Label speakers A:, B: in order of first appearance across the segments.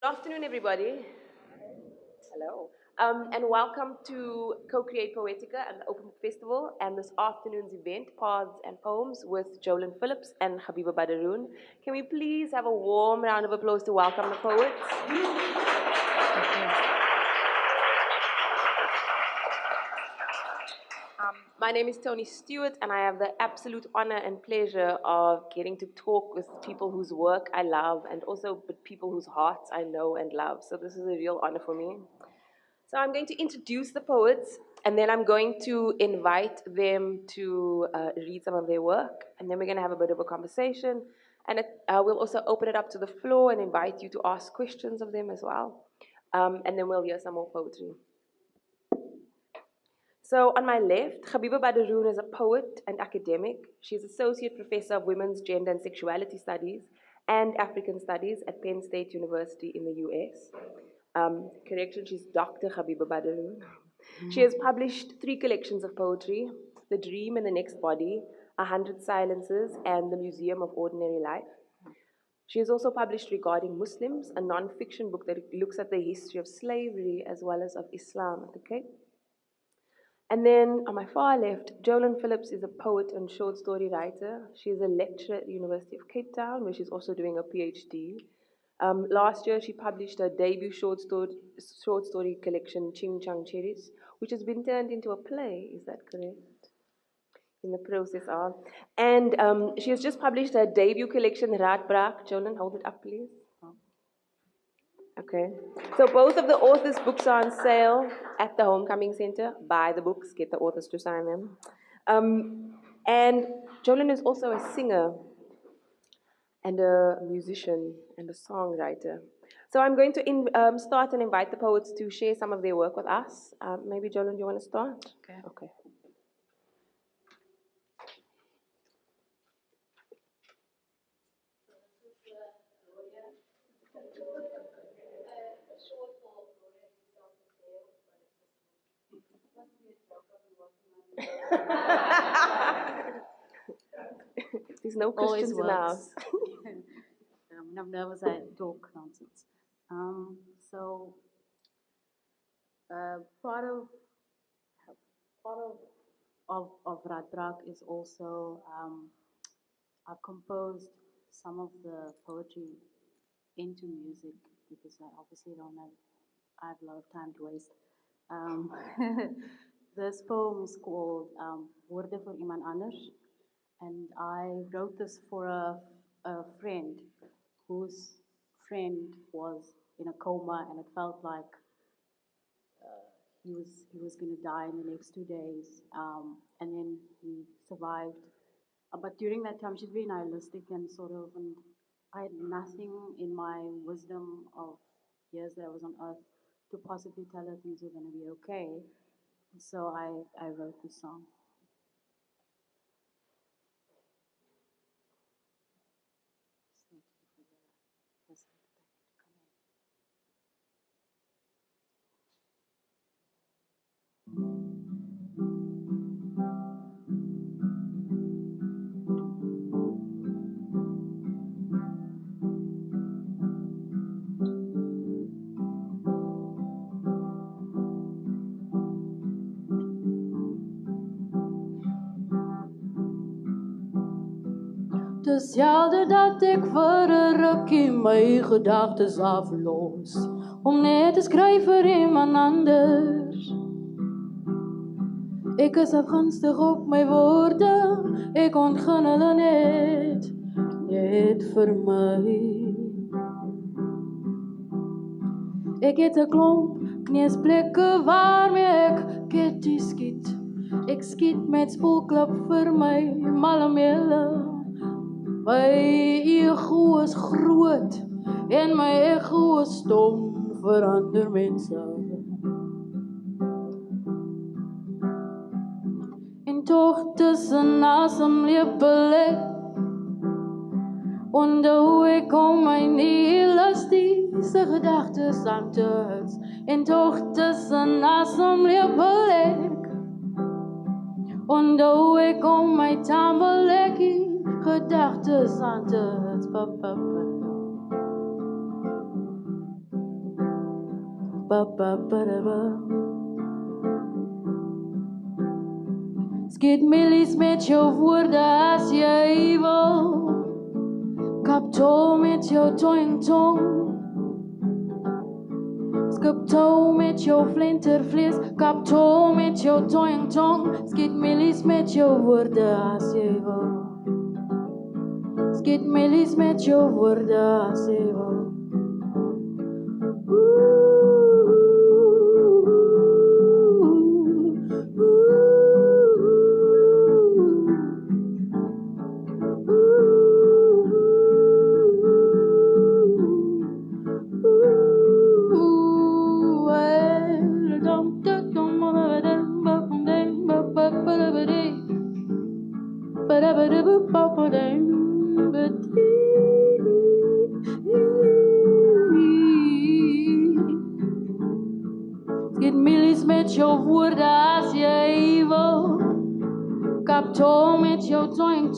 A: Good afternoon, everybody. Hello. And welcome to Co-Create Poetica and the Open Book Festival and this afternoon's event, Paths and Poems, with Jolyn Phillips and Gabeba Baderoon. Can we please have a warm round of applause to welcome the poets? My name is Toni Stuart, and I have the absolute honor and pleasure of getting to talk with people whose work I love and also with people whose hearts I know and love. So this is a real honor for me. So I'm going to introduce the poets, and then I'm going to invite them to read some of their work, and then we're going to have a bit of a conversation, and we'll also open it up to the floor and invite you to ask questions of them as well, and then we'll hear some more poetry. So on my left, Gabeba Baderoon is a poet and academic. She's Associate Professor of Women's Gender and Sexuality Studies and African Studies at Penn State University in the US. Correction, she's Dr. Gabeba Baderoon. She has published 3 collections of poetry, The Dream and the Next Body, 100 Silences, and The Museum of Ordinary Life. She has also published Regarding Muslims, a non-fiction book that looks at the history of slavery as well as of Islam at the Cape. And then on my far left, Jolyn Phillips is a poet and short story writer. She is a lecturer at the University of Cape Town, where she's also doing a PhD. Last year, she published her debut short story collection, Ching Chang Cherries, which has been turned into a play. Is that correct? In the process of. And she has just published her debut collection, Raadbraak. Jolyn, hold it up, please. Okay. So both of the authors' books are on sale at the Homecoming Center. Buy the books, get the authors to sign them. And Jolyn is also a singer and a musician and a songwriter. So I'm going to start and invite the poets to share some of their work with us. Maybe Jolyn, do you want to start?
B: Okay.
A: Okay. There's no questions in the house.
B: When I'm nervous, I talk nonsense. So part of Radbrak is also I've composed some of the poetry into music because I obviously I have a lot of time to waste. This poem is called Woorde vir iemand anders. And I wrote this for a friend whose friend was in a coma, and it felt like he was going to die in the next 2 days. And then he survived. But during that time, she's very nihilistic and and I had nothing in my wisdom of years that I was on earth to possibly tell her things were going to be okay. So I wrote this song. Dis jelde dat ek vir 'n rukkie my gedagtes aflos om net te skryf vir iemand anders. Ek is afgunstig op my woorde, ek ontgin hulle net vir my. Ek het 'n klomp kneesplekke waarmee ek ketty skiet. Ek skiet met spoelklip vir my malmele. My ego is groot en my ego is stom vir ander mense. En tog tussen asem lepel ek onthou ek om my nihilistiese gedagtes aan te huts. En tog tussen asem lepel ek onthou ek om my tambelekkie gedagtes aan te huts. Skiet millies met jou woorde as jy wil. Kaptol met jou tong. Skiptol met jou flintervlees. Kaptol met jou tong. Skiet millies met jou woorde as jy wil. Skiet millies met jou woorde as jy wil. Skiet millies met jou woorde as jy wil. Kaptol met jou tong.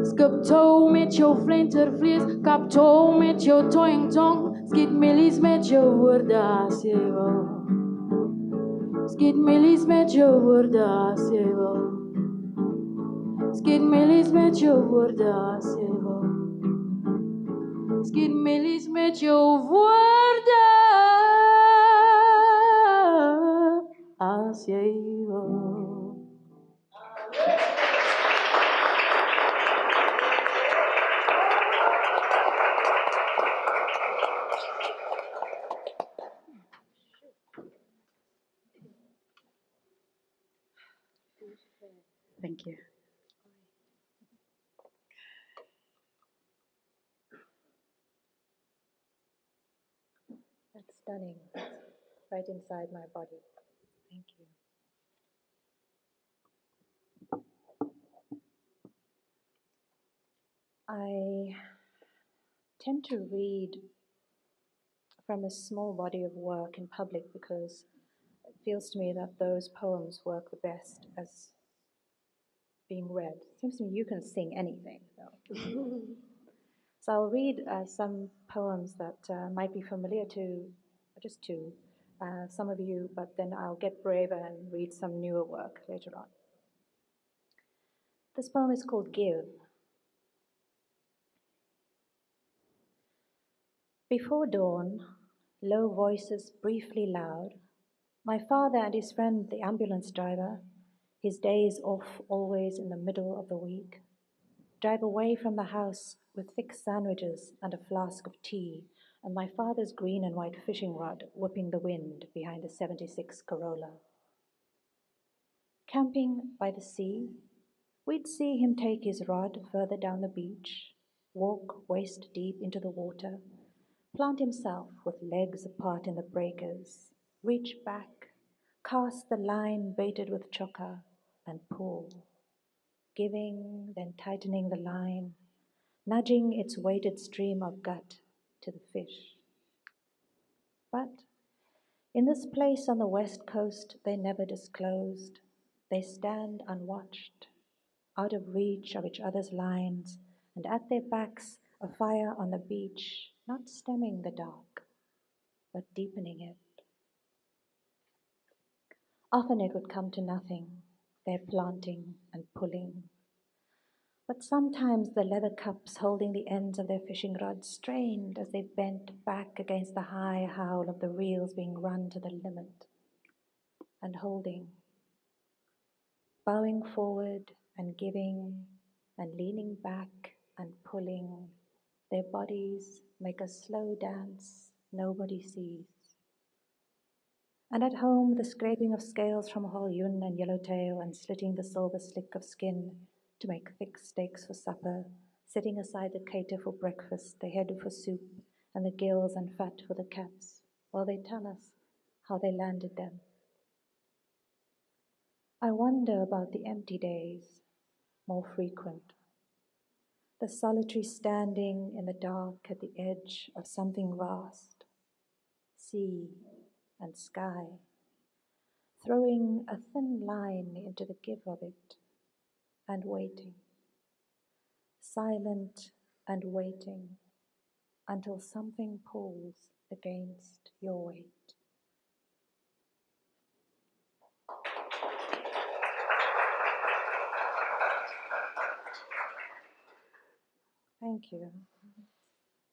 B: Skiptol met jou flintervlees. Kaptol met jou tong. Skiet millies met jou woorde as jy wil. Skiet millies met jou woorde as jy wil. Skiet millies met jou woorde as jy wil. Skiet millies met jou woorde as jy wil. Thank you.
C: That's stunning. Right inside my body. Thank you. I tend to read from a small body of work in public because it feels to me that those poems work the best as being read. It seems to me you can sing anything, though. So I'll read some poems that might be familiar to, just to some of you, but then I'll get braver and read some newer work later on. This poem is called Give. Before dawn, low voices briefly loud, my father and his friend, the ambulance driver, his days off always in the middle of the week, drive away from the house with thick sandwiches and a flask of tea, and my father's green and white fishing rod whipping the wind behind a 76 Corolla. Camping by the sea, we'd see him take his rod further down the beach, walk waist deep into the water, plant himself with legs apart in the breakers, reach back, cast the line baited with choka, and pull, giving, then tightening the line, nudging its weighted stream of gut to the fish. But in this place on the west coast they never disclosed. They stand unwatched, out of reach of each other's lines, and at their backs a fire on the beach, not stemming the dark, but deepening it. Often it would come to nothing, their planting and pulling. But sometimes the leather cups holding the ends of their fishing rods strained as they bent back against the high howl of the reels being run to the limit, and holding, bowing forward and giving and leaning back and pulling, their bodies make a slow dance nobody sees. And at home, the scraping of scales from whole yun and yellowtail and slitting the silver slick of skin to make thick steaks for supper, setting aside the cater for breakfast, the head for soup, and the gills and fat for the cats, while they tell us how they landed them. I wonder about the empty days, more frequent, the solitary standing in the dark at the edge of something vast, sea and sky, throwing a thin line into the give of it, and waiting, silent and waiting, until something pulls, against your weight. Thank you.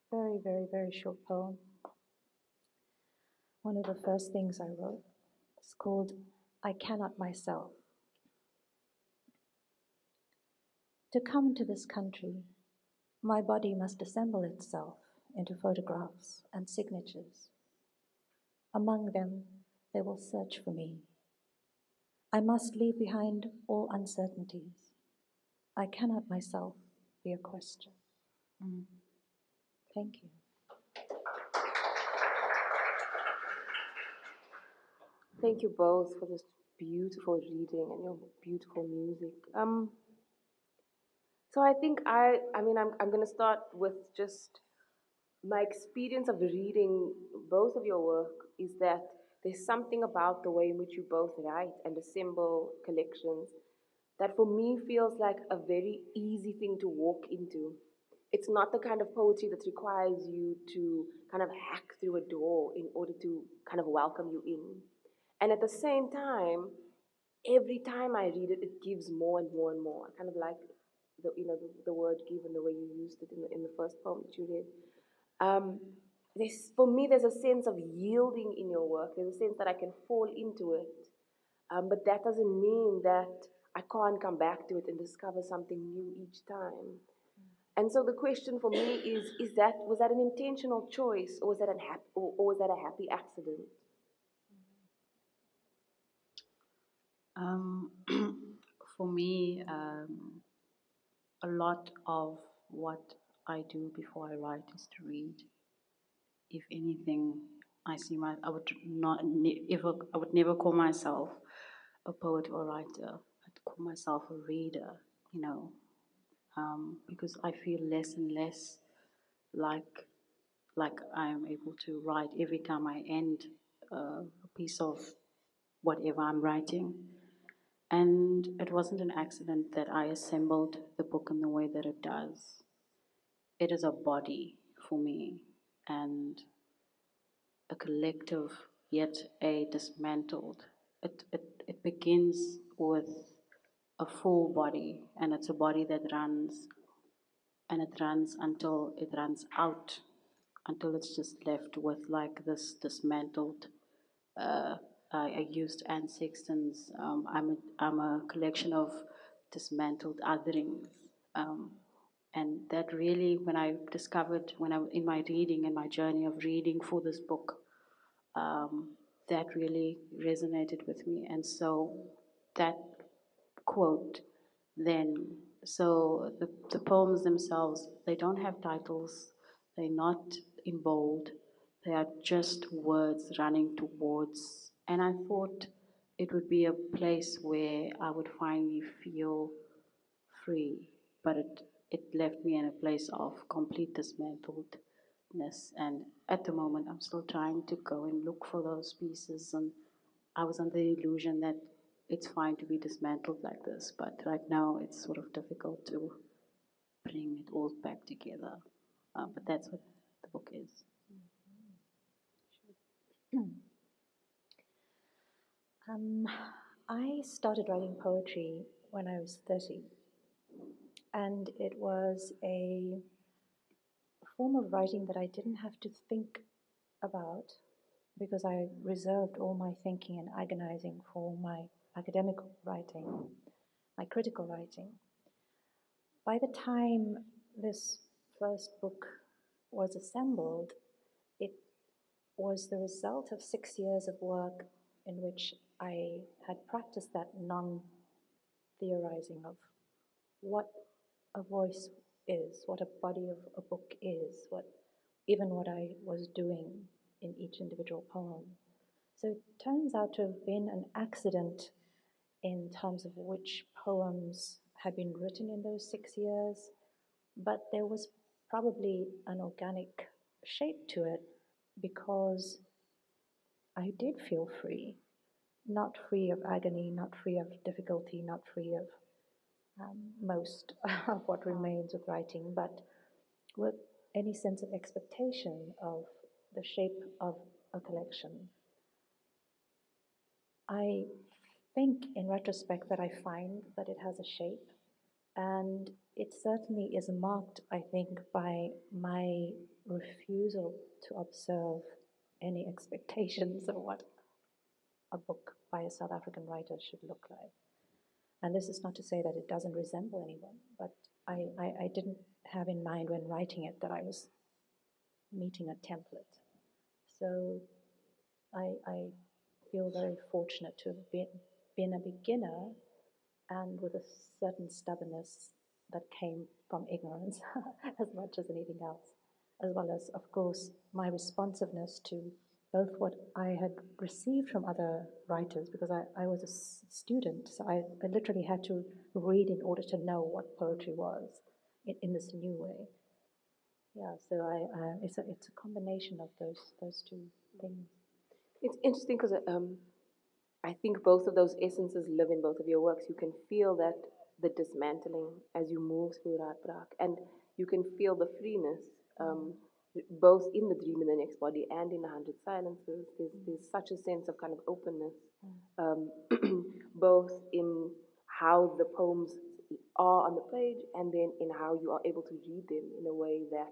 C: Very, very, very short poem. One of the first things I wrote is called I Cannot Myself. To come to this country, my body must assemble itself into photographs and signatures. Among them, they will search for me. I must leave behind all uncertainties. I cannot myself be a question. Thank you.
A: Thank you both for this beautiful reading and your beautiful music. So I think I'm going to start with just my experience of reading both of your work is that there's something about the way in which you both write and assemble collections that for me feels like a very easy thing to walk into. It's not the kind of poetry that requires you to kind of hack through a door in order to kind of welcome you in. And at the same time, every time I read it, it gives more and more and more. I kind of like the word give and the way you used it in the first poem that you read. For me, there's a sense of yielding in your work. There's a sense that I can fall into it, but that doesn't mean that I can't come back to it and discover something new each time. And so the question for me was that an intentional choice, or was that a happy accident?
B: For me, a lot of what I do before I write is to read. If anything, I would I would never call myself a poet or writer. I'd call myself a reader, because I feel less and less like I'm able to write every time I end a piece of whatever I'm writing. And it wasn't an accident that I assembled the book in the way that it does. It is a body for me, and a collective, yet a dismantled. It begins with a full body, and it's a body that runs, and it runs until it runs out, until it's just left with like this dismantled. I used Anne Sexton's. I'm a collection of dismantled otherings, and that really, when I discovered when I in my reading and my journey of reading for this book, that really resonated with me, and so that quote then. So the poems themselves, they don't have titles, they're not in bold, they are just words running towards. And I thought it would be a place where I would finally feel free, but it left me in a place of complete dismantledness. And at the moment, I'm still trying to go and look for those pieces. And I was under the illusion that it's fine to be dismantled like this, but right now it's sort of difficult to bring it all back together. But that's what the book is.
C: I started writing poetry when I was 30, and it was a form of writing that I didn't have to think about because I reserved all my thinking and agonizing for my academic writing, my critical writing. By the time this first book was assembled, it was the result of 6 years of work in which I had practiced that non-theorizing of what a voice is, what a body of a book is, even what I was doing in each individual poem. So it turns out to have been an accident in terms of which poems had been written in those 6 years, but there was probably an organic shape to it because I did feel free, not free of agony, not free of difficulty, not free of most of what remains with writing, but with any sense of expectation of the shape of a collection. I think in retrospect that I find that it has a shape, and it certainly is marked, I think, by my refusal to observe any expectations of what a book by a South African writer should look like. And this is not to say that it doesn't resemble anyone, but I didn't have in mind when writing it that I was meeting a template. So I feel very fortunate to have been a beginner and with a certain stubbornness that came from ignorance as much as anything else, as well as, of course, my responsiveness to both what I had received from other writers, because I was a student, so I literally had to read in order to know what poetry was in this new way. Yeah, so it's a combination of those two things.
A: It's interesting because I think both of those essences live in both of your works. You can feel that the dismantling as you move through Raadbraak, and you can feel the freeness, both in the dream in the next body and in 100 silences. There's such a sense of kind of openness, both in how the poems are on the page and then in how you are able to read them in a way that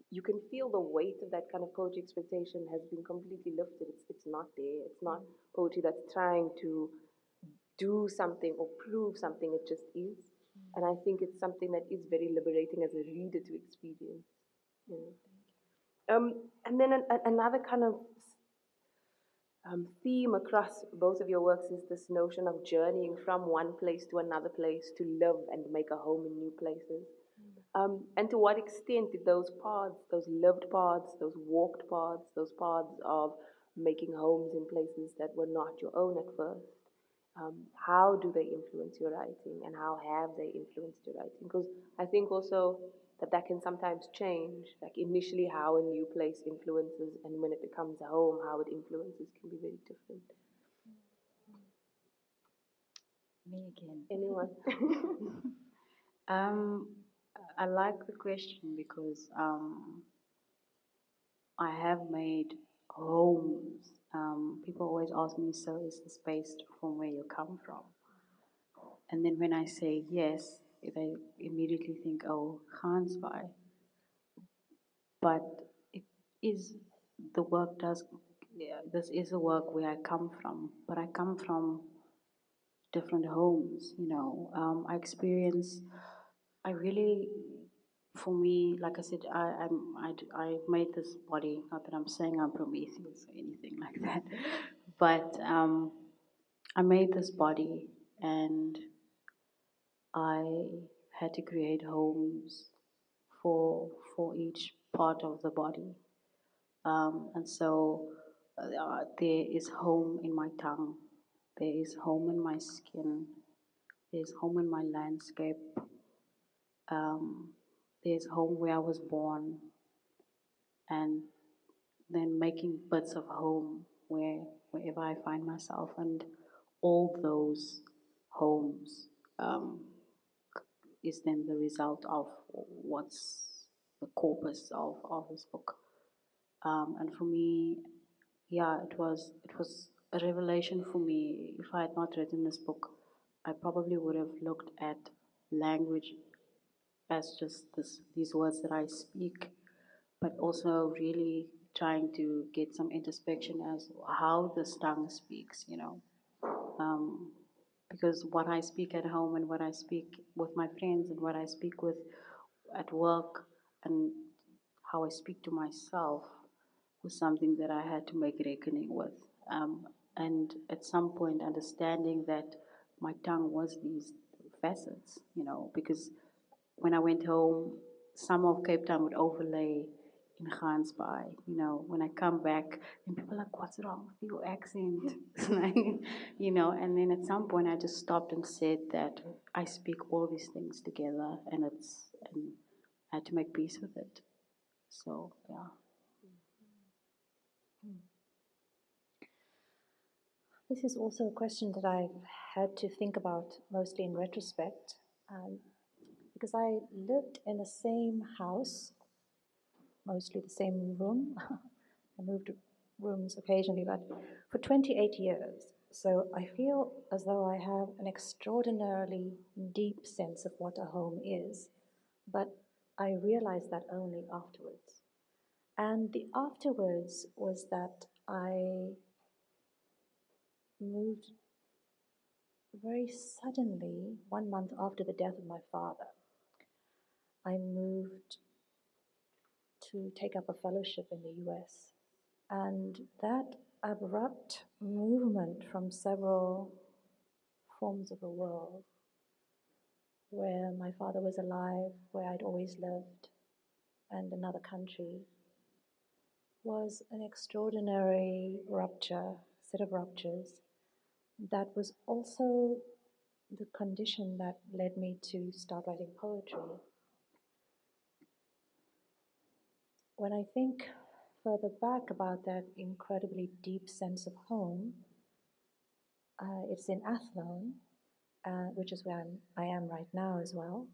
A: you can feel the weight of that kind of poetry expectation has been completely lifted. It's not there. It's not poetry that's trying to do something or prove something. It just is. And I think it's something that is very liberating as a reader to experience. You know. And then another kind of theme across both of your works is this notion of journeying from one place to another place to live and make a home in new places. And to what extent did those paths, those lived paths, those walked paths, those paths of making homes in places that were not your own at first, how do they influence your writing, and how have they influenced your writing? Because I think also that can sometimes change. Like initially how a new place influences, and when it becomes a home, how it influences can be very different.
B: Me again.
A: Anyone?
B: I like the question because I have made homes. People always ask me, so is this based from where you come from? And then when I say yes, they immediately think, oh, Gansbaai. But it is, the work does, yeah, this is a work where I come from, but I come from different homes, you know. I really, for me, like I said, I made this body, not that I'm saying I'm Prometheus or anything like that, but I made this body and I had to create homes for each part of the body. And so there is home in my tongue, there is home in my skin, there's home in my landscape, there's home where I was born, and then making bits of home wherever I find myself, and all those homes is then the result of what's the corpus of this book. And for me, yeah, it was a revelation for me. If I had not written this book, I probably would have looked at language as just these words that I speak, but also really trying to get some introspection as how the tongue speaks, you know. Because what I speak at home and what I speak with my friends and what I speak with at work and how I speak to myself was something that I had to make reckoning with. And at some point understanding that my tongue was these facets, you know, because when I went home, some of Cape Town would overlay in Gansbaai. You know, when I come back, and people are like, what's wrong with your accent? You know, and then at some point I just stopped and said that I speak all these things together, and I had to make peace with it. So, yeah.
C: This is also a question that I've had to think about mostly in retrospect, because I lived in the same house, mostly the same room, I moved rooms occasionally, but for 28 years. So I feel as though I have an extraordinarily deep sense of what a home is, but I realized that only afterwards. And the afterwards was that I moved very suddenly, 1 month after the death of my father. I moved to take up a fellowship in the US. And that abrupt movement from several forms of the world, where my father was alive, where I'd always lived, and another country, was an extraordinary set of ruptures that was also the condition that led me to start writing poetry. When I think further back about that incredibly deep sense of home, it's in Athlone, which is where I am right now as well,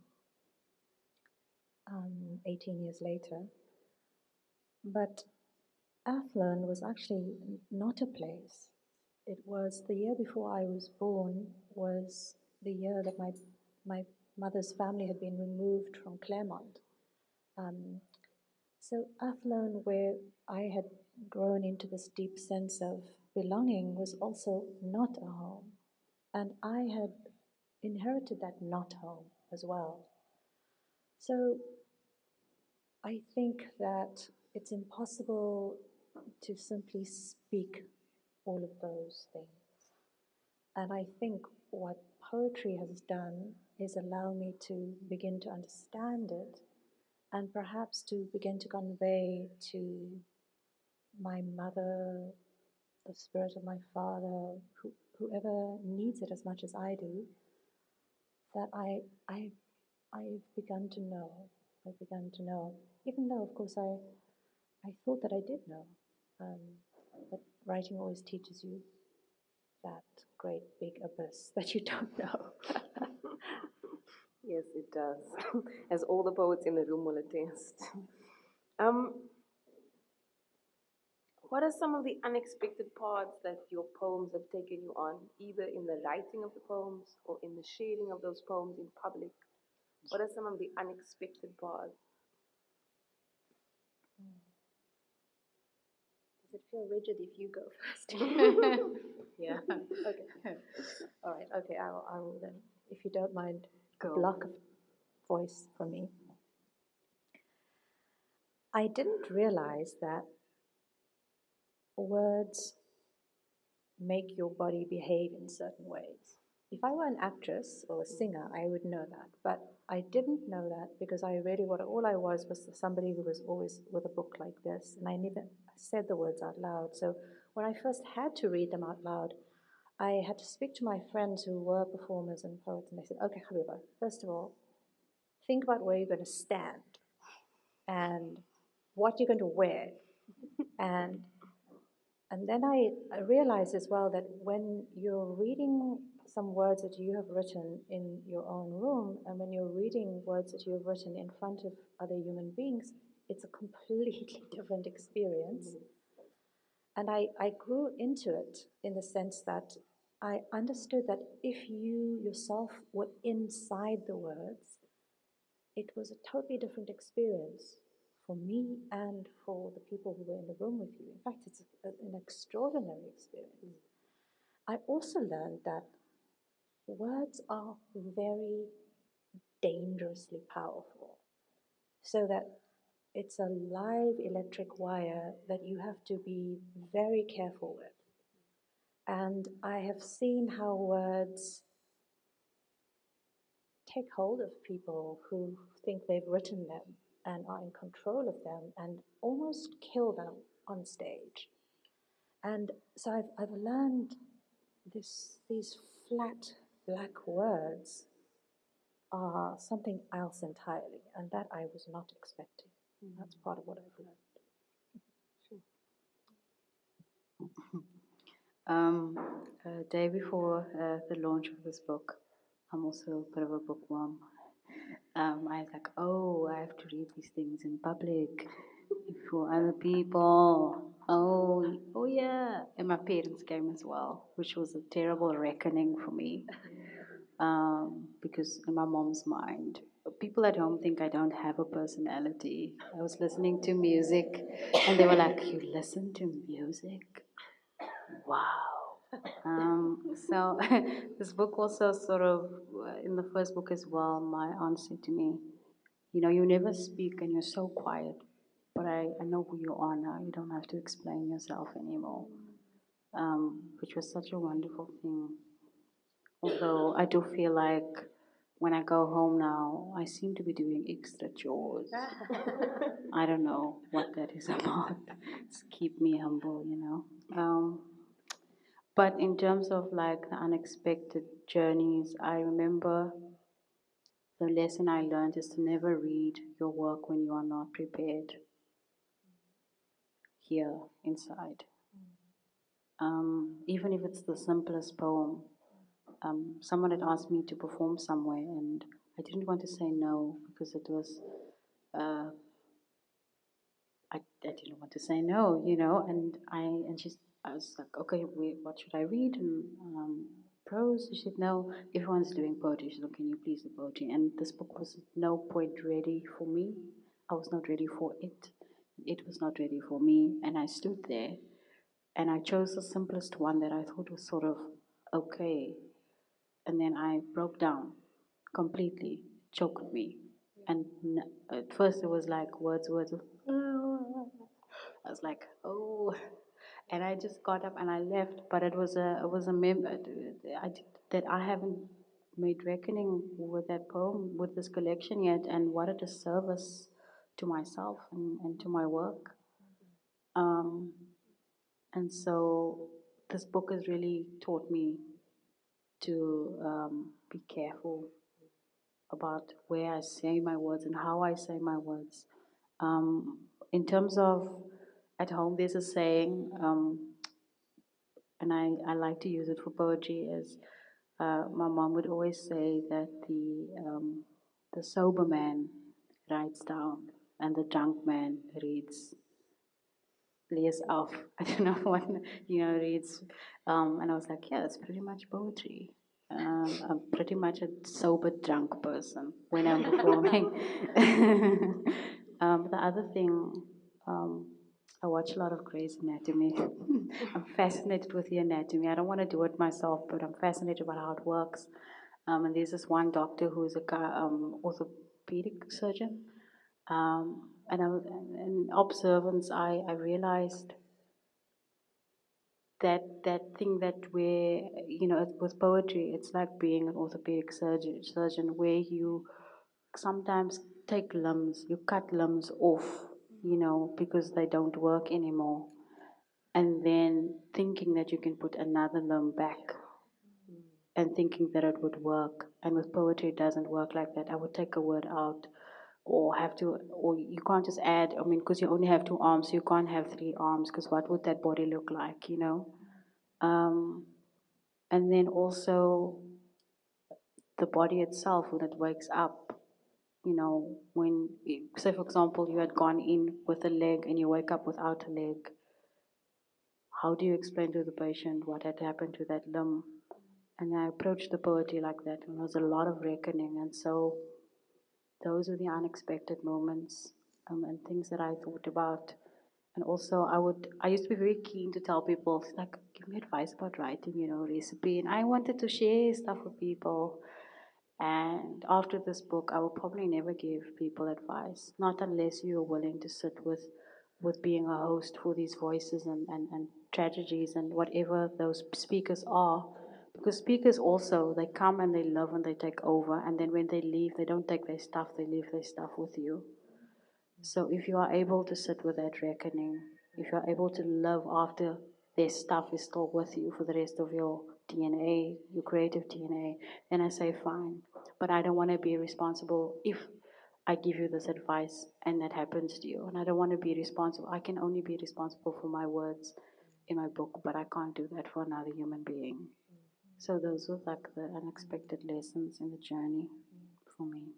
C: 18 years later. But Athlone was actually not a place. It was the year before I was born, was the year that my mother's family had been removed from Claremont. So Athlone, where I had grown into this deep sense of belonging, was also not a home. And I had inherited that not home as well. So I think that it's impossible to simply speak all of those things. And I think what poetry has done is allow me to begin to understand it and perhaps to begin to convey to my mother, the spirit of my father, whoever needs it as much as I do, that I've begun to know. I've begun to know, even though, of course, I thought that I did know. But writing always teaches you that great big abyss that you don't know.
A: Yes, it does, as all the poets in the room will attest. What are some of the unexpected paths that your poems have taken you on, either in the writing of the poems or in the sharing of those poems in public? What are some of the unexpected paths?
C: Does it feel rigid if you go first?
B: Yeah.
C: Okay. All right. Okay. I will then, if you don't mind,
B: Go.
C: a block of voice from me. I didn't realize that words make your body behave in certain ways. If I were an actress or a singer, I would know that. But I didn't know that because all I was somebody who was always with a book like this, and I never said the words out loud. So when I first had to read them out loud, I had to speak to my friends who were performers and poets, and they said, okay, Gabeba, first of all, think about where you're going to stand and what you're going to wear. And then I realized as well that when you're reading some words that you have written in your own room, and when you're reading words that you have written in front of other human beings, it's a completely different experience. And I grew into it in the sense that I understood that if you yourself were inside the words, it was a totally different experience for me and for the people who were in the room with you. In fact, it's an extraordinary experience. I also learned that words are very dangerously powerful, so that it's a live electric wire that you have to be very careful with. And I have seen how words take hold of people who think they've written them and are in control of them and almost kill them on stage. And so I've learned these flat black words are something else entirely, and that I was not expecting. That's part of what I've learned.
B: A day before the launch of this book, I'm also a bit of a bookworm. I was like, oh, I have to read these things in public. for other people. Oh yeah. And my parents came as well, which was a terrible reckoning for me. Because in my mom's mind, people at home think I don't have a personality. I was listening to music, and they were like, "You listen to music? Wow." So this book also sort of, in the first book as well, my aunt said to me, you know, you never speak and you're so quiet, but I know who you are now. You don't have to explain yourself anymore, which was such a wonderful thing. Although I do feel like when I go home now, I seem to be doing extra chores. I don't know what that is about. It's keep me humble, you know. But in terms of like the unexpected journeys, I remember the lesson I learned is to never read your work when you are not prepared here inside. Even if it's the simplest poem. Someone had asked me to perform somewhere, and I didn't want to say no because it was, uh, I didn't want to say no, you know. I was like, okay, wait, what should I read? And prose. She said, no, everyone's doing poetry. She said, can you please do poetry? And this book was at no point ready for me. I was not ready for it. It was not ready for me, and I stood there, and I chose the simplest one that I thought was sort of okay. And then I broke down completely, choked me. And at first it was like words. I was like, oh, and I just got up and I left. But it was a that I haven't made reckoning with that poem, with this collection yet, and what a disservice to myself and to my work. Um, and so this book has really taught me to be careful about where I say my words and how I say my words. In terms of at home, there's a saying, and I like to use it for poetry, is my mom would always say that the sober man writes down and the drunk man reads. Lays off. I don't know what, reads. And I was like, yeah, it's pretty much poetry. I'm pretty much a sober drunk person when I'm performing. The other thing, um, I watch a lot of Grey's Anatomy. I'm fascinated with the anatomy. I don't want to do it myself, but I'm fascinated about how it works. And there's this one doctor who's a orthopedic surgeon. And in observance, I realized that thing that where, with poetry, it's like being an orthopedic surgeon where you sometimes take limbs, you cut limbs off, because they don't work anymore. And then thinking that you can put another limb back and thinking that it would work. And with poetry, it doesn't work like that. I would take a word out or you can't just add, because you only have 2 arms, so you can't have 3 arms, because what would that body look like, Um, and then also the body itself, when it wakes up, when, say for example, you had gone in with a leg and you wake up without a leg, how do you explain to the patient what had happened to that limb? And I approached the poetry like that, and there was a lot of reckoning, and so those were the unexpected moments, and things that I thought about. And also, I used to be very keen to tell people, like, give me advice about writing, recipe. And I wanted to share stuff with people. And after this book, I will probably never give people advice, not unless you're willing to sit with being a host for these voices and tragedies and whatever those speakers are. Because speakers also, they come and they live and they take over. And then when they leave, they don't take their stuff, they leave their stuff with you. So if you are able to sit with that reckoning, if you are able to live after their stuff is still with you for the rest of your DNA, your creative DNA, then I say fine. But I don't want to be responsible if I give you this advice and that happens to you. And I don't want to be responsible. I can only be responsible for my words in my book, but I can't do that for another human being. So those were like the unexpected lessons in the journey for me.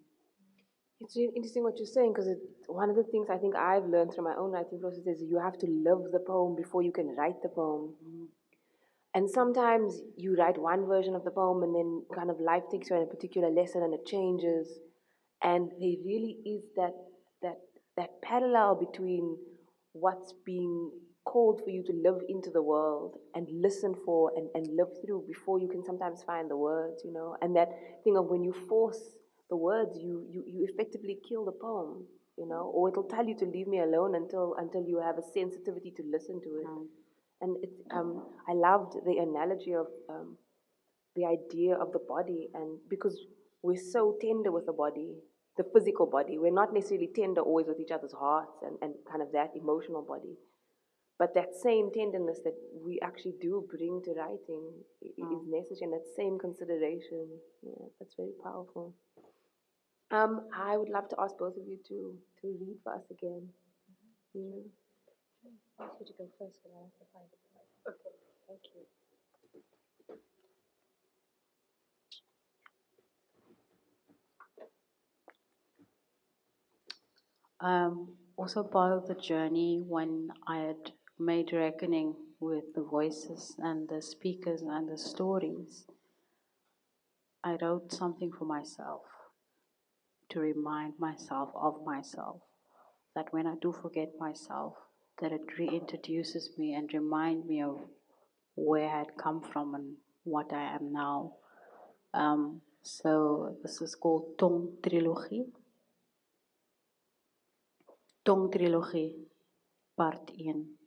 A: It's really interesting what you're saying because one of the things I think I've learned through my own writing process is you have to live the poem before you can write the poem. And sometimes you write one version of the poem and then kind of life takes you on a particular lesson and it changes. And there really is that that parallel between what's being called for you to live into the world and listen for and live through before you can sometimes find the words, you know. And that thing of when you force the words, you effectively kill the poem, you know, or it'll tell you to leave me alone until you have a sensitivity to listen to it. And it's, I loved the analogy of the idea of the body, and because we're so tender with the body, the physical body, we're not necessarily tender always with each other's hearts and kind of that emotional body. But that same tenderness that we actually do bring to writing is necessary, and that same consideration, yeah, that's very powerful. I would love to ask both of you to read for us again. Yeah.
C: I ask you to go first, but I have to find it. Okay, thank you.
B: Also part of the journey when I had made reckoning with the voices and the speakers and the stories, I wrote something for myself to remind myself of myself, that when I do forget myself, that it reintroduces me and remind me of where I had come from and what I am now. So this is called Tong Trilogie. Tong Trilogie, part 1.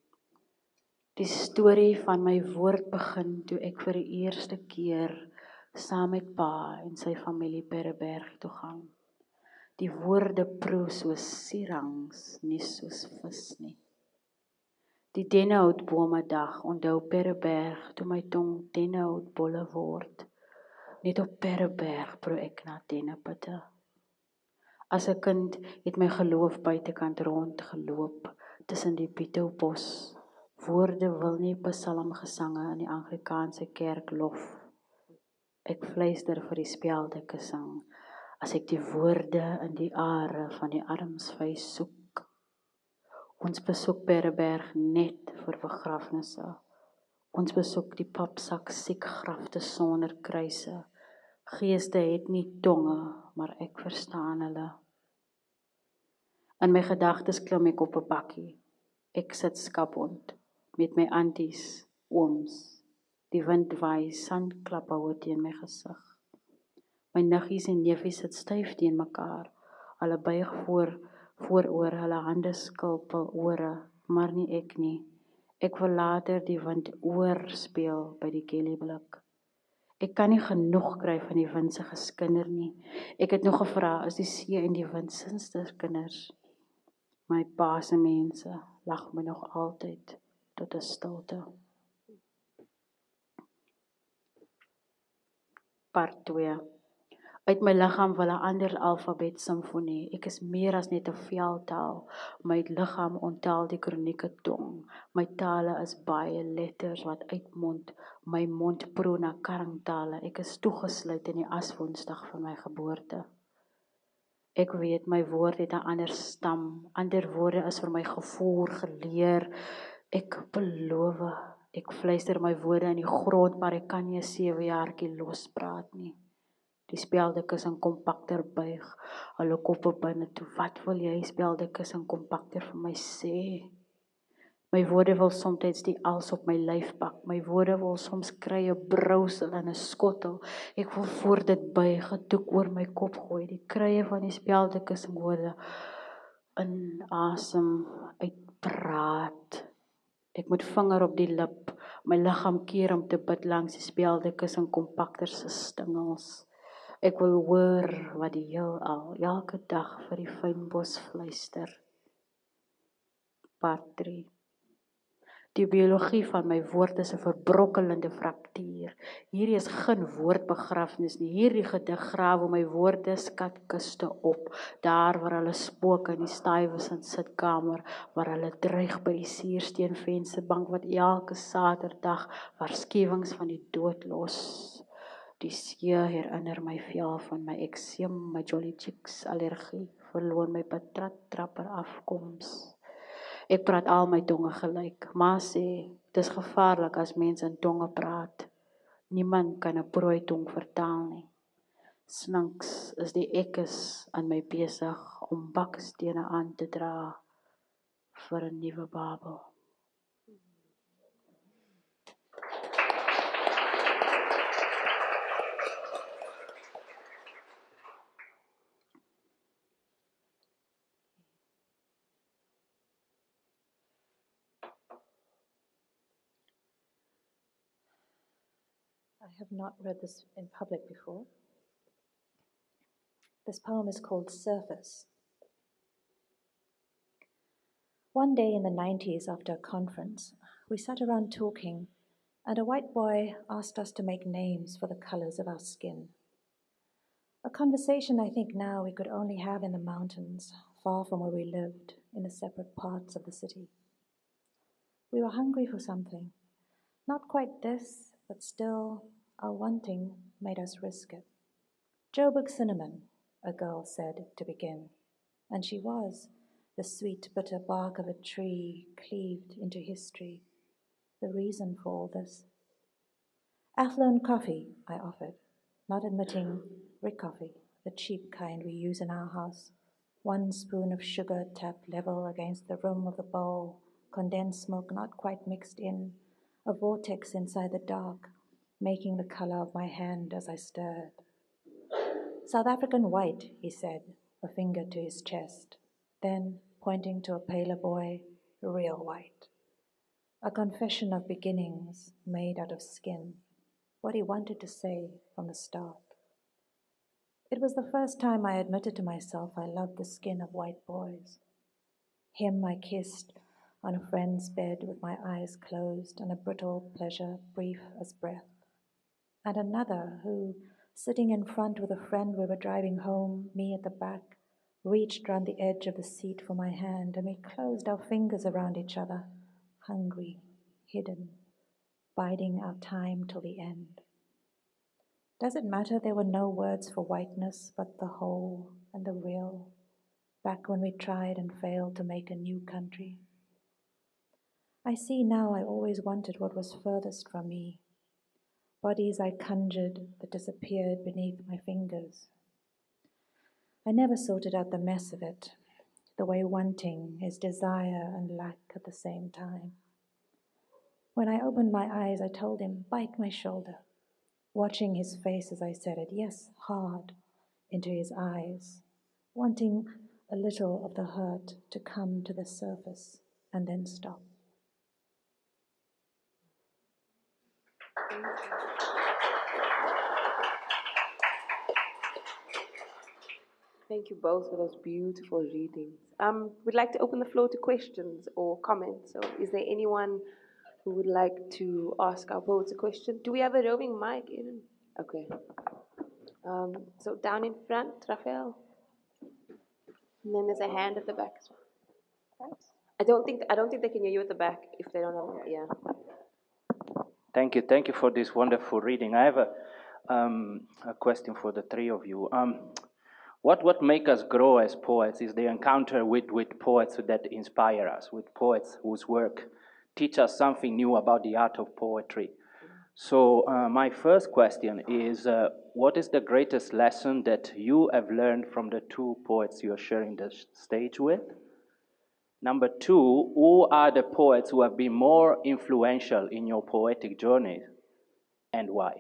B: Die storie van my woord begin toe ek vir die eerste keer saam met pa en sy familie Berberg toe gaan. Die woorde proe soos sierangs, nie soos vis nie. Die dennehoutbome dag, onthou Berberg, toe my tong dennehoutbolle word. Net op Berberg proe ek na dennepitte. As 'n kind het my geloof buitekant rondgeloop tussen die pietobos. Woorde wil nie psalm gesange in die Anglikaanse kerk lof. Ek fluister vir die spelde kussing, as ek die woorde in die are van die armsvy soek. Ons besoek Berberg net vir begrafnisse. Ons besoek die papsak siekgrafte sonder kruise. Geeste het nie tonge, maar ek verstaan hulle. In my gedagtes klim ek op 'n bakkie. Ek sit skapond met my aunties, ooms. Die wind waai sandklaphoue teen my gesig. My niggies en neefies sit styf teen mekaar. Hulle buig vooroor, hulle hande skulpel ore, maar nie ek nie. Ek wil later die wind oorspeel by die kellyblik. Ek kan nie genoeg kry van die wind se geskinder nie. Ek het nog gevra, is die see en die wind sinsterkinders? My pa se mense lag my nog altyd tot 'n stilte. Part 2. Uit my liggaam wil 'n ander alfabet simfonie. Ek is meer as net 'n veeltaal. My liggaam onttaal die kronieke tong. My tale is baie letters wat uitmond. My mond proe na karringtale. Ek is toegesluit in die aswoensdag van my geboorte. Ek weet my woord het 'n ander stam. Ander woorde is vir my gevoer, geleer. Ek beloof, ek fluister my woorde in die grond, maar ek kan nie 'n 7-jaartjie lospraat nie. Die speldekussing kompakter buig, hulle koppe binne toe. Wat wil jy speldekussing kompakter vir my sê? My woorde wil soms die als op my lyf pak. My woorde wil soms kry 'n brousel en 'n skottel. Ek wil voor dit buig, 'n doek oor my kop gooi. Die krye van die speldekussing woorde in asem uitpraat. Ek moet vinger op die lip. My liggaam keer om te bid langs die speldekussing kompakter se stingels. Ek wil hoor wat die heelal elke dag vir die fynbos fluister. Part 3. Die biologie van my woord is 'n verbrokkelende fraktuur. Hierdie is geen woordbegrafnis nie. Hierdie gedig grawe my woorde skatkiste op, daar waar hulle spook in die stywe sitkamer, waar hulle dreig by die suursteenvensterbank wat elke Saterdag waarskuwings van die dood los. Die see herinner my vel van my ekseem, my Jolly Chicks allergie, verloor my trapper afkoms. Ek praat al my tonge gelyk. Ma sê, dis gevaarlik as mense in tonge praat. Niemand kan 'n prooitong vertaal nie. Snanks is die ekkes aan my besig om bakstene aan te dra vir 'n nuwe Babel.
C: I have not read this in public before. This poem is called Surface. One day in the 90s, after a conference, we sat around talking, and a white boy asked us to make names for the colors of our skin. A conversation I think now we could only have in the mountains, far from where we lived, in the separate parts of the city. We were hungry for something. Not quite this, but still, our wanting made us risk it. Joburg cinnamon, a girl said to begin, and she was, the sweet, bitter bark of a tree cleaved into history, the reason for all this. Athlone coffee, I offered, not admitting Rick coffee, the cheap kind we use in our house. 1 spoon of sugar tapped level against the rim of the bowl, condensed milk not quite mixed in, a vortex inside the dark, making the color of my hand as I stirred. South African white, he said, a finger to his chest. Then, pointing to a paler boy, real white. A confession of beginnings made out of skin, what he wanted to say from the start. It was the first time I admitted to myself I loved the skin of white boys. Him I kissed on a friend's bed with my eyes closed and a brittle pleasure brief as breath. And another who, sitting in front with a friend we were driving home, me at the back, reached round the edge of the seat for my hand, and we closed our fingers around each other, hungry, hidden, biding our time till the end. Does it matter there were no words for whiteness but the whole and the real, back when we tried and failed to make a new country? I see now I always wanted what was furthest from me, bodies I conjured that disappeared beneath my fingers. I never sorted out the mess of it, the way wanting is desire and lack at the same time. When I opened my eyes, I told him, bite my shoulder, watching his face as I said it, yes, hard, into his eyes, wanting a little of the hurt to come to the surface and then stop.
A: Thank you both for those beautiful readings. We'd like to open the floor to questions or comments. So is there anyone who would like to ask our poets a question? Do we have a roving mic, Erin? Okay. So down in front, Raphael. And then there's a hand at the back as well. I don't think they can hear you at the back if they don't have yeah.
D: Thank you for this wonderful reading. I have a question for the three of you. What makes us grow as poets is the encounter with poets that inspire us, with poets whose work teach us something new about the art of poetry. So my first question is, what is the greatest lesson that you have learned from the two poets you're sharing the stage with? Number two, who are the poets who have been more influential in your poetic journey, and why?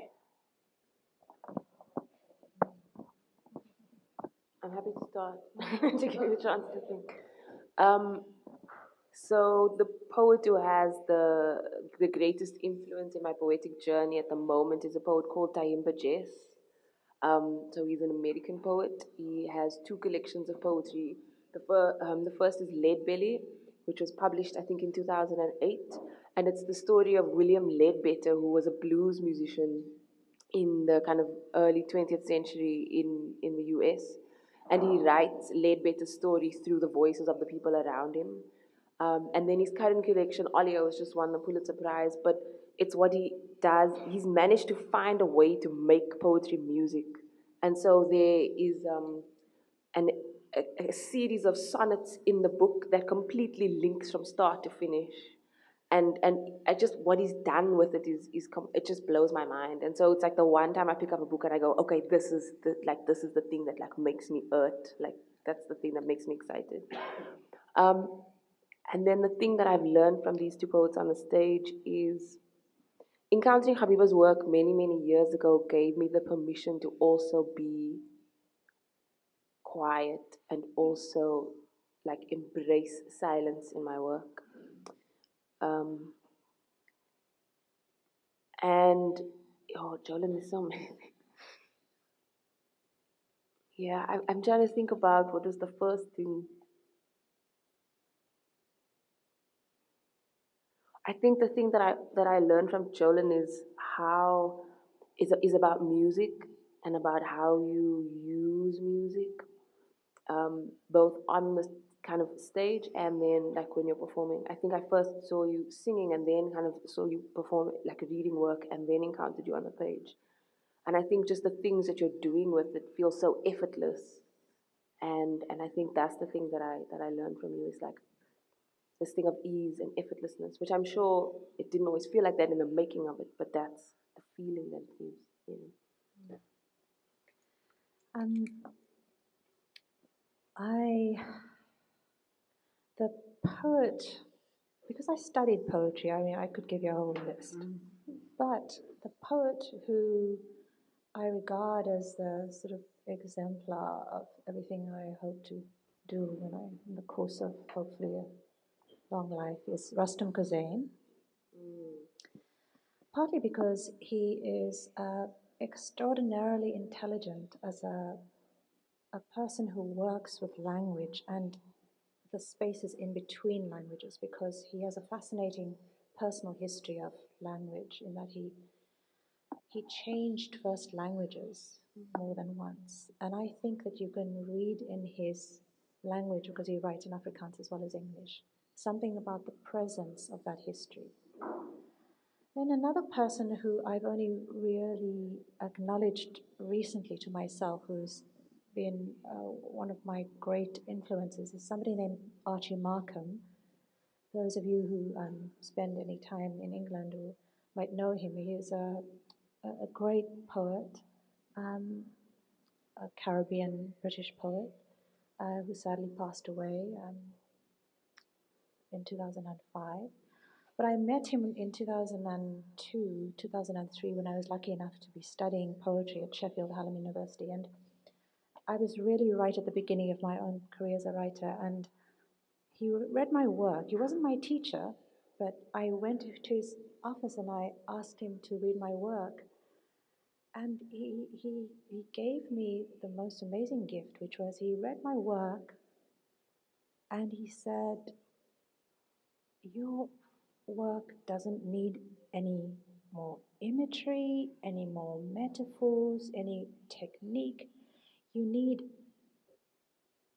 A: I'm happy to start to give you a chance to think. So the poet who has the greatest influence in my poetic journey at the moment is a poet called Taimba Jess. So he's an American poet. He has 2 collections of poetry. The first is Leadbelly, which was published, I think, in 2008. And it's the story of William Leadbetter, who was a blues musician in the kind of early 20th century in the US. And he writes Leadbetter's story through the voices of the people around him. And then his current collection, Olio, has just won the Pulitzer Prize, but it's what he does. He's managed to find a way to make poetry music. And so there is a series of sonnets in the book that completely links from start to finish. And I just, what he's done with it it just blows my mind. And so it's like the one time I pick up a book and I go, okay, this is the thing that like makes me like that's the thing that makes me excited. And then the thing that I've learned from these two poets on the stage is encountering Gabeba's work many, many years ago gave me the permission to also be quiet and also like embrace silence in my work. And Jolyn, there's so many things. Yeah, I'm trying to think about what was the first thing. I think the thing that I learned from Jolyn is how is about music and about how you use music, both on the kind of stage and then like when you're performing. I think I first saw you singing and then kind of saw you perform like a reading work and then encountered you on the page. And I think just the things that you're doing with it feel so effortless. And I think that's the thing that I learned from you is like this thing of ease and effortlessness, which I'm sure it didn't always feel like that in the making of it, but that's the feeling that it gives, you know.
C: The poet, because I studied poetry, I mean, I could give you a whole list. But the poet who I regard as the sort of exemplar of everything I hope to do in the course of hopefully a long life is Rustam Kozain. Partly because he is extraordinarily intelligent as a person who works with language and the spaces in between languages, because he has a fascinating personal history of language in that he changed first languages more than once. And I think that you can read in his language, because he writes in Afrikaans as well as English, something about the presence of that history. Then another person who I've only really acknowledged recently to myself, who's been one of my great influences, is somebody named Archie Markham. Those of you who spend any time in England or might know him, he is a great poet, a Caribbean British poet who sadly passed away in 2005. But I met him in 2002, 2003, when I was lucky enough to be studying poetry at Sheffield Hallam University. And I was really right at the beginning of my own career as a writer. And he read my work. He wasn't my teacher, but I went to his office and I asked him to read my work. And he gave me the most amazing gift, which was he read my work and he said, "Your work doesn't need any more imagery, any more metaphors, any technique. You need,"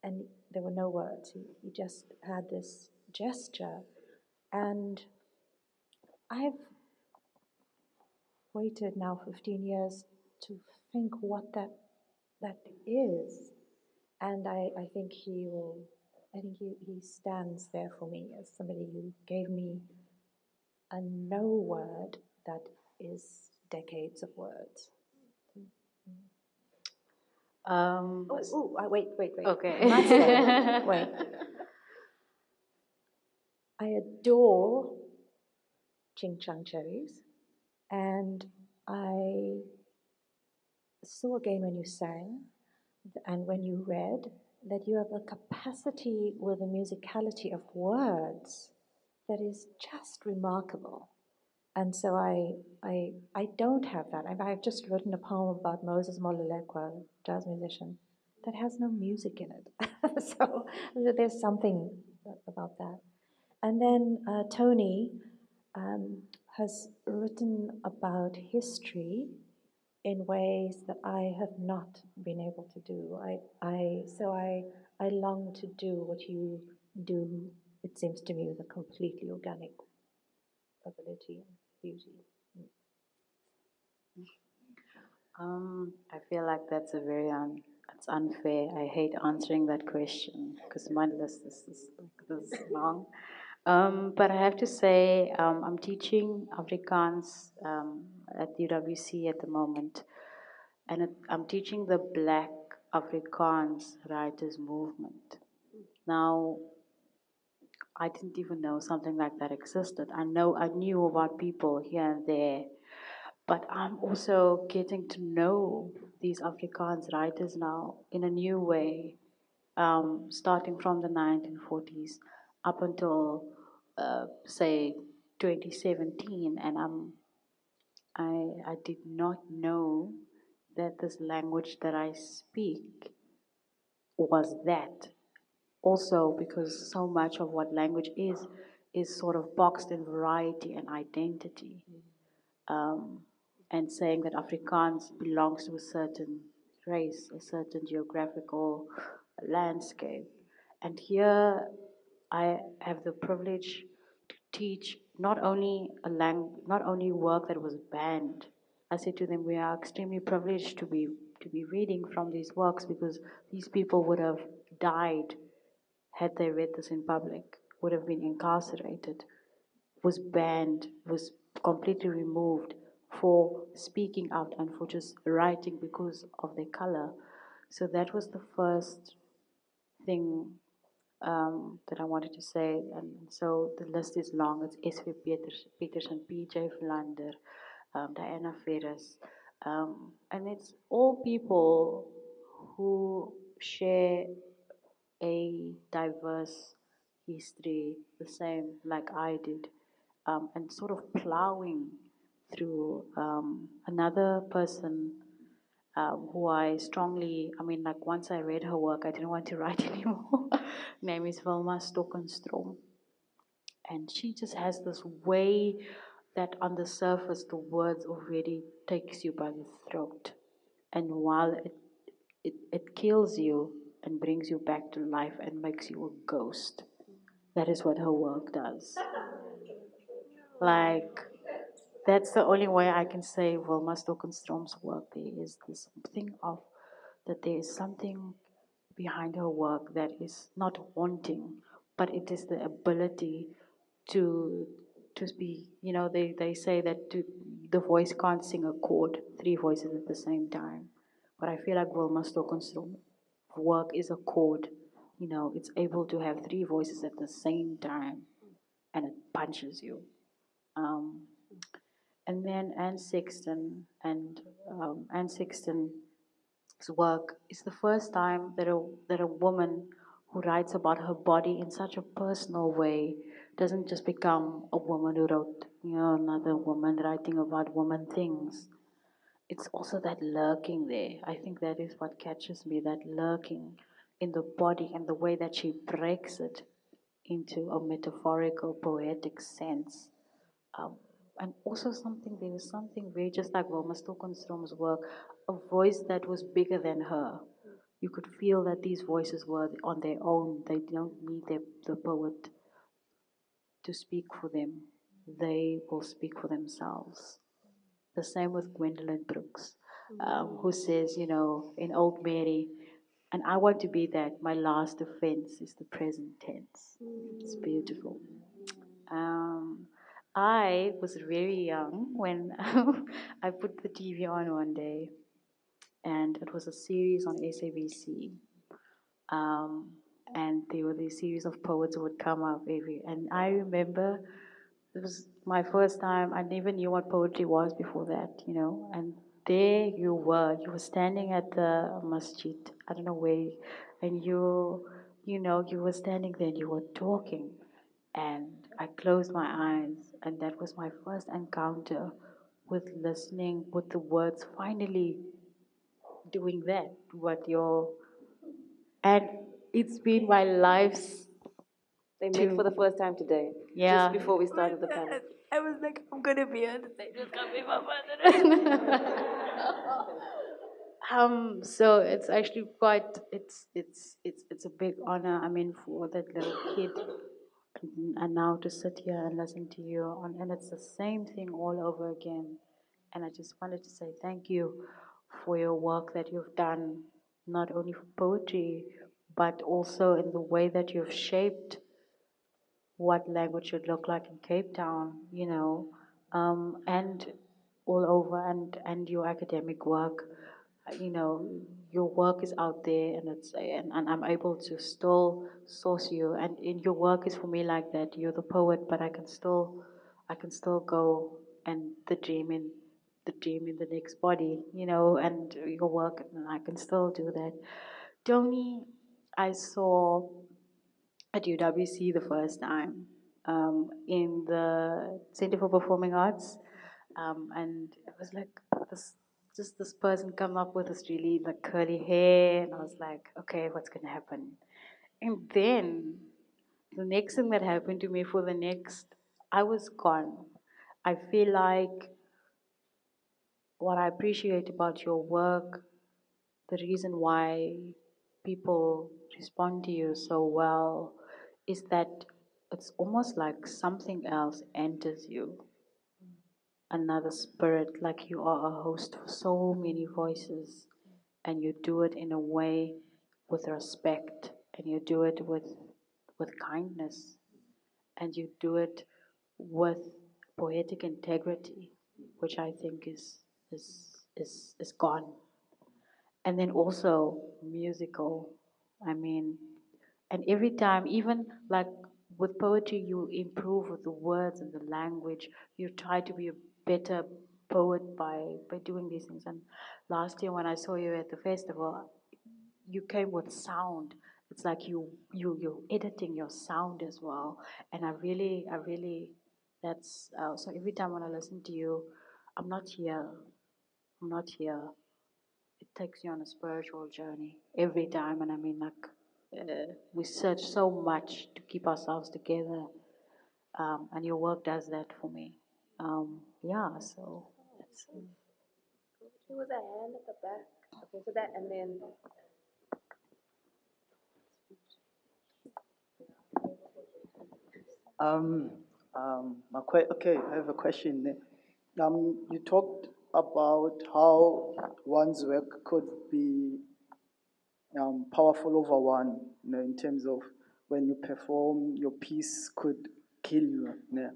C: and there were no words. He just had this gesture. And I've waited now 15 years to think what that is. And I think he stands there for me as somebody who gave me a no word that is decades of words. Wait.
B: Okay.
C: I must say, wait. I adore Ching Chang cherries, and I saw again when you sang and when you read that you have a capacity with the musicality of words that is just remarkable. And so I don't have that. I've just written a poem about Moses Mololekwa, a jazz musician, that has no music in it. So there's something about that. And then Toni has written about history in ways that I have not been able to do. I long to do what you do, it seems to me, with a completely organic ability and beauty.
B: I feel like that's a very it's unfair. I hate answering that question because my list is like this long. But I have to say, I'm teaching Afrikaans at UWC at the moment, and I'm teaching the Black Afrikaans Writers Movement. Now, I didn't even know something like that existed. I knew about people here and there, but I'm also getting to know these Afrikaans writers now in a new way, starting from the 1940s up until, say, 2017. And I did not know that this language that I speak was that. Also, because so much of what language is sort of boxed in variety and identity, um, and saying that Afrikaans belongs to a certain race, a certain geographical landscape. And here I have the privilege to teach not only work that was banned. I said to them, we are extremely privileged to be reading from these works because these people would have died had they read this in public, would have been incarcerated, was banned, was completely removed for speaking out and for just writing because of their color. So that was the first thing that I wanted to say. And so the list is long. It's S.V. Peterson, P.J. Philander, Diana Ferris. And it's all people who share a diverse history, the same like I did, and sort of plowing through another person who I mean, like once I read her work, I didn't want to write anymore. Name is Wilma Stokkenstrom. And she just has this way that on the surface, the words already takes you by the throat. And while it kills you and brings you back to life and makes you a ghost. That is what her work does. Like, that's the only way I can say Wilma Stokkenstrom's work. There is this thing of that there is something behind her work that is not wanting, but it is the ability to be, they say that the voice can't sing a chord, three voices at the same time. But I feel like Wilma Stokkenstrom work is a chord. It's able to have three voices at the same time and it punches you. Um, and then Anne Sexton Anne Sexton's work is the first time that a woman who writes about her body in such a personal way doesn't just become a woman who wrote, another woman writing about woman things. It's also that lurking there. I think that is what catches me, that lurking in the body and the way that she breaks it into a metaphorical, poetic sense. Um, and also there was something very, just like Wilma Stokkenstrom's work, a voice that was bigger than her. You could feel that these voices were on their own. They don't need the poet to speak for them. They will speak for themselves. The same with Gwendolyn Brooks, who says, in Old Mary, and I want to be that. My last offense is the present tense. It's beautiful. I was very young when I put the TV on one day, and it was a series on SABC. Um, and there were these series of poets who would come up and I remember it was my first time. I never knew what poetry was before that, and there you were standing at the masjid, I don't know where, and you were standing there and you were talking, and I closed my eyes, and that was my first encounter with listening, with the words finally doing that, and it's been my life's.
A: They met for the first time today,
B: Yeah.
A: just before we started the panel.
B: I was like, I'm gonna be on the stage with Gabeba, Baderoon. So it's actually it's a big honor. I mean, for that little kid, and now to sit here and listen to you and it's the same thing all over again. And I just wanted to say thank you for your work that you've done not only for poetry, but also in the way that you've shaped what language should look like in Cape Town, and all over, and your academic work, your work is out there, and I'm able to still source you, and in your work is for me like that. You're the poet, but I can still go and the dream in the next body, and your work, and I can still do that. Toni, I saw at UWC the first time in the Center for Performing Arts, and it was like this person come up with this really like curly hair, and I was like, okay, what's gonna happen? And then the next thing that happened to me for the next, I was gone. I feel like what I appreciate about your work, the reason why people respond to you so well, is that it's almost like something else enters you, another spirit, like you are a host for so many voices, and you do it in a way with respect, and you do it with kindness, and you do it with poetic integrity, which I think is gone. And then also musical. I mean, and every time, even like with poetry, you improve with the words and the language. You try to be a better poet by doing these things. And last year when I saw you at the festival, you came with sound. It's like you're editing your sound as well. And I really that's so every time when I listen to you, I'm not here. I'm not here. It takes you on a spiritual journey every time. And I mean, like, we search so much to keep ourselves together, and your work does that for me. Yeah, so it's,
A: There was a hand at the back. Okay, so that, and then
E: Um, okay, I have a question there. You talked about how one's work could be powerful over one, in terms of when you perform, your piece could kill you. Yeah.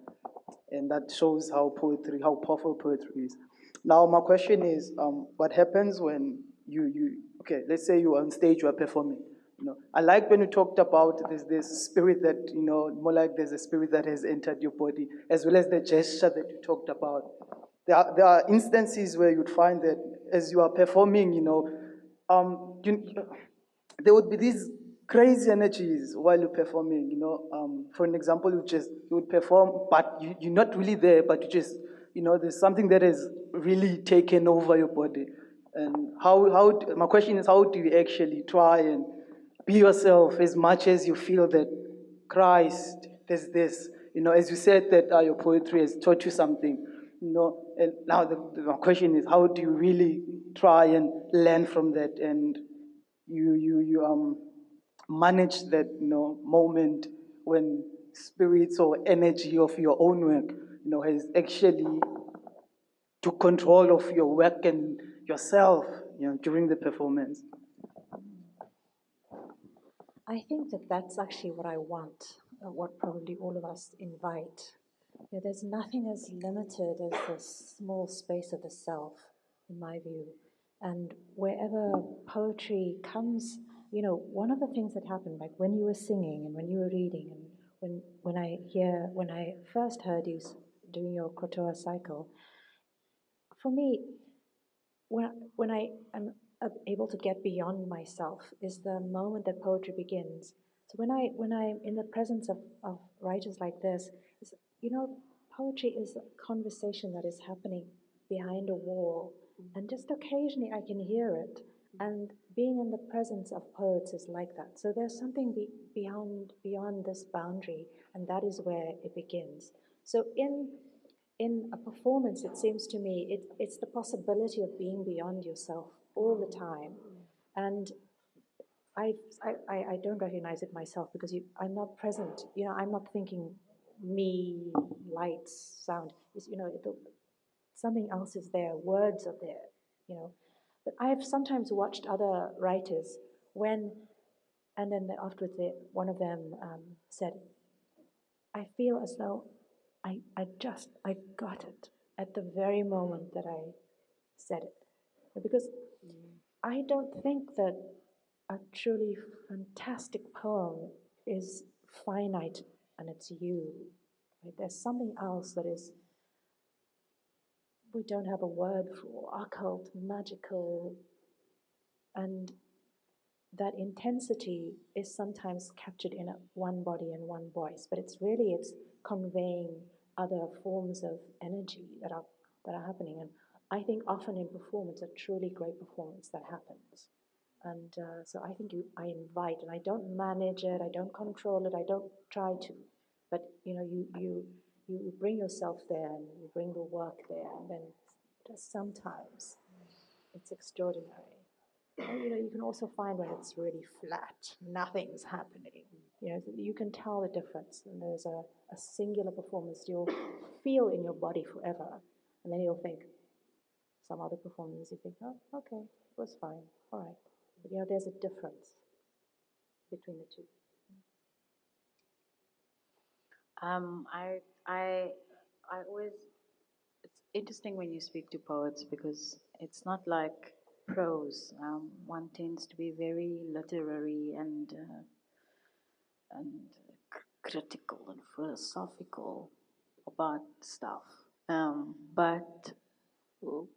E: And that shows how powerful poetry is. Now, my question is, what happens when okay, let's say you're on stage, you are performing. I like when you talked about there's this spirit that, more like there's a spirit that has entered your body, as well as the gesture that you talked about. There are instances where you'd find that as you are performing, there would be these crazy energies while you're performing. For an example, you would perform, but you're not really there, but there's something that has really taken over your body. And my question is, how do you actually try and be yourself as much as you feel that Christ, there's this, as you said that your poetry has taught you something, and now my question is, how do you really try and learn from that, and you manage that, moment when spirits or energy of your own work, has actually took control of your work and yourself, during the performance.
C: I think that that's actually what I want, what probably all of us invite. There's nothing as limited as the small space of the self, in my view. And wherever poetry comes, one of the things that happened, like when you were singing and when you were reading, and when I first heard you doing your Kotoa cycle, for me, when I am able to get beyond myself is the moment that poetry begins. So when I'm in the presence of writers like this, is, poetry is a conversation that is happening behind a wall, and just occasionally I can hear it. And being in the presence of poets is like that. So there's something beyond this boundary, and that is where it begins. So in a performance, it seems to me, it's the possibility of being beyond yourself all the time. And I don't recognize it myself because I'm not present. I'm not thinking me, lights, sound. Something else is there. Words are there. But I have sometimes watched other writers and then afterwards, one of them said, I feel as though I got it at the very moment that I said it. Because I don't think that a truly fantastic poem is finite and it's you. Right? There's something else that is, we don't have a word for, occult, magical, and that intensity is sometimes captured in one body and one voice, but it's conveying other forms of energy that are happening. And I think often in performance, a truly great performance that happens. And so I think I invite, and I don't manage it, I don't control it, I don't try to, but you bring yourself there and you bring the work there, and then just sometimes it's extraordinary. And, you can also find when it's really flat, nothing's happening. You can tell the difference. And there's a singular performance you'll feel in your body forever. And then you'll think, some other performance, you think, oh, okay, it was fine, all right. But there's a difference between the two.
B: I always, it's interesting when you speak to poets because it's not like prose. One tends to be very literary and critical and philosophical about stuff. But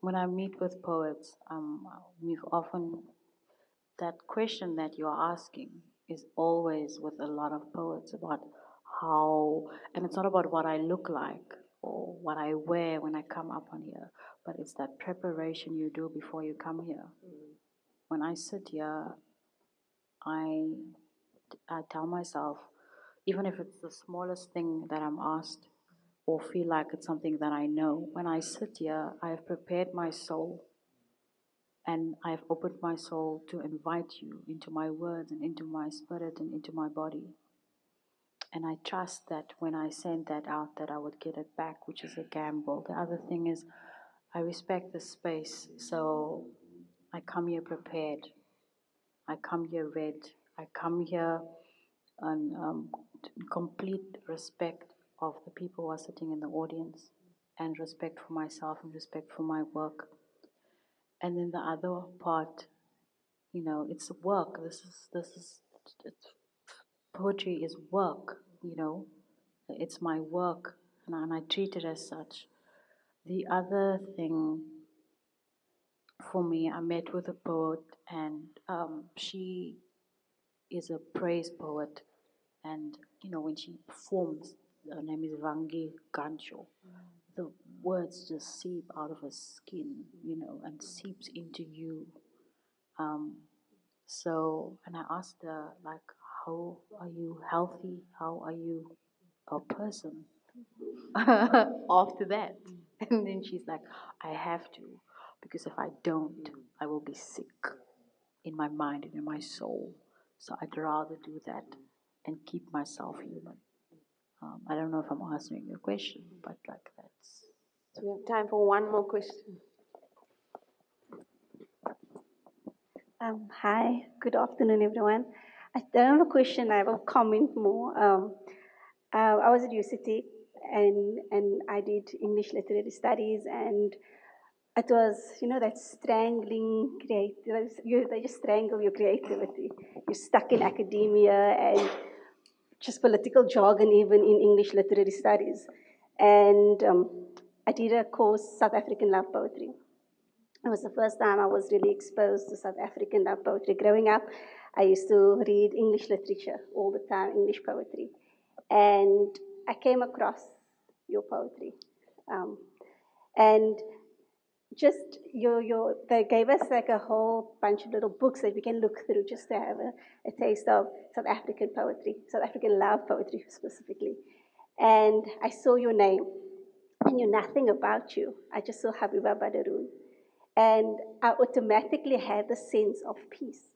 B: when I meet with poets, we've often, that question that you're asking is always with a lot of poets about how, and it's not about what I look like or what I wear when I come up on here, but it's that preparation you do before you come here. When I sit here, I tell myself, even if it's the smallest thing that I'm asked or feel like it's something that I know, when I sit here, I have prepared my soul and I've opened my soul to invite you into my words and into my spirit and into my body. And I trust that when I send that out, that I would get it back, which is a gamble. The other thing is, I respect the space, so I come here prepared. I come here read. I come here in complete respect of the people who are sitting in the audience, and respect for myself and respect for my work. And then the other part, it's work. Poetry is work, It's my work, and I treat it as such. The other thing for me, I met with a poet, and she is a praise poet. And, when she performs, her name is Vangi Gancho. The words just seep out of her skin, and seeps into you. And I asked her, like, how are you healthy? How are you a person after that? And then she's like, I have to, because if I don't, I will be sick in my mind and in my soul. So I'd rather do that and keep myself human. I don't know if I'm answering your question, but like that's.
A: So we have time for one more question.
F: Hi, good afternoon, everyone. I don't have a question, I have a comment more. I was at UCT and I did English literary studies, and it was, that strangling creativity. They just strangle your creativity. You're stuck in academia and just political jargon, even in English literary studies. And I did a course, South African Love Poetry. It was the first time I was really exposed to South African love poetry. Growing up, I used to read English literature all the time, English poetry. And I came across your poetry. And just they gave us like a whole bunch of little books that we can look through just to have a taste of South African poetry, South African love poetry specifically. And I saw your name. I knew nothing about you. I just saw Gabeba Baderoon. And I automatically had the sense of peace.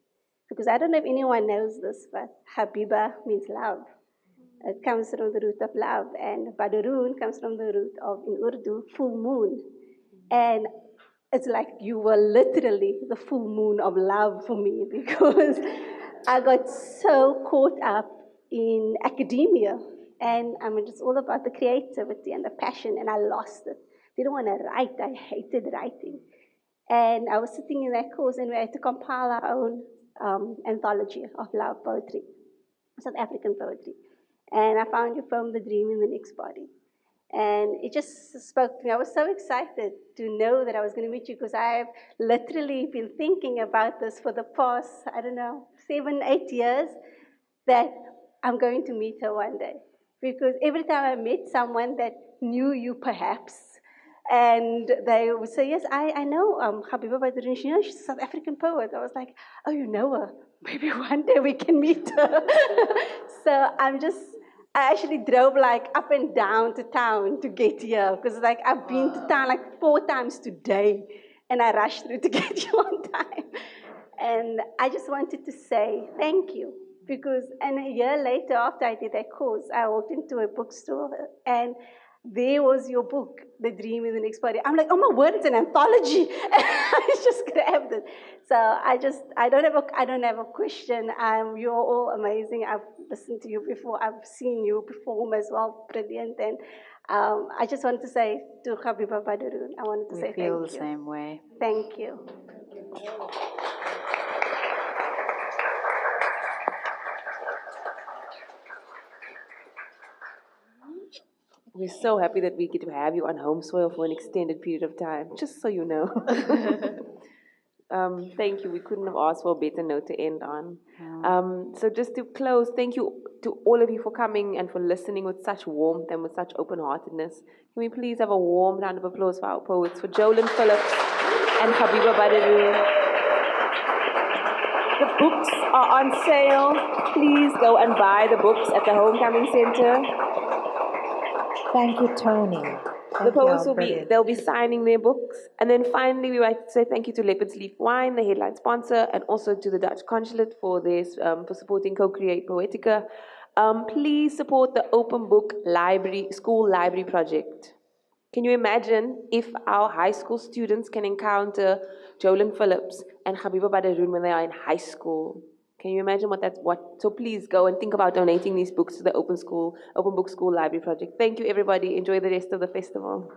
F: Because I don't know if anyone knows this, but Gabeba means love. It comes from the root of love. And Baderoon comes from the root of, in Urdu, full moon. And it's like you were literally the full moon of love for me because I got so caught up in academia. And I mean, it's all about the creativity and the passion, and I lost it. Didn't want to write. I hated writing. And I was sitting in that course, and we had to compile our own anthology of love poetry, South African poetry. And I found you poem, The Dream in the Next Body. And it just spoke to me. I was so excited to know that I was going to meet you because I've literally been thinking about this for the past, I don't know, 7, 8 years, that I'm going to meet her one day. Because every time I met someone that knew you perhaps, and they would say, yes, I know Gabeba Baderoon, she's a South African poet. I was like, oh, you know her. Maybe one day we can meet her. So I actually drove like up and down to town to get here because like I've been to town like 4 times today and I rushed through to get you on time. And I just wanted to say thank you because, and a year later after I did that course, I walked into a bookstore and there was your book, The Dream in the Next Body. I'm like, oh my word, it's an anthology. I just grabbed it. So I don't have a question. You're all amazing. I've listened to you before. I've seen you perform as well. Brilliant. And I just want to say to Gabeba Baderoon, I wanted to say thank you.
G: We feel the same way.
F: Thank you.
A: We're so happy that we get to have you on home soil for an extended period of time, just so you know. Thank you. We couldn't have asked for a better note to end on. So just to close, thank you to all of you for coming and for listening with such warmth and with such open-heartedness. Can we please have a warm round of applause for our poets, for Jolyn, Phillips, and Gabeba Baderoon. The books are on sale. Please go and buy the books at the Homecoming Center.
C: Thank you, Toni.
A: The poets they'll be signing their books. And then finally, we like to say thank you to Leopard's Leaf Wine, the headline sponsor, and also to the Dutch Consulate for supporting Co-Create Poetica. Please support the Open Book School Library Project. Can you imagine if our high school students can encounter Jolyn Phillips and Gabeba Baderoon when they are in high school? Can you imagine so please go and think about donating these books to the Open Book School Library Project. Thank you, everybody. Enjoy the rest of the festival.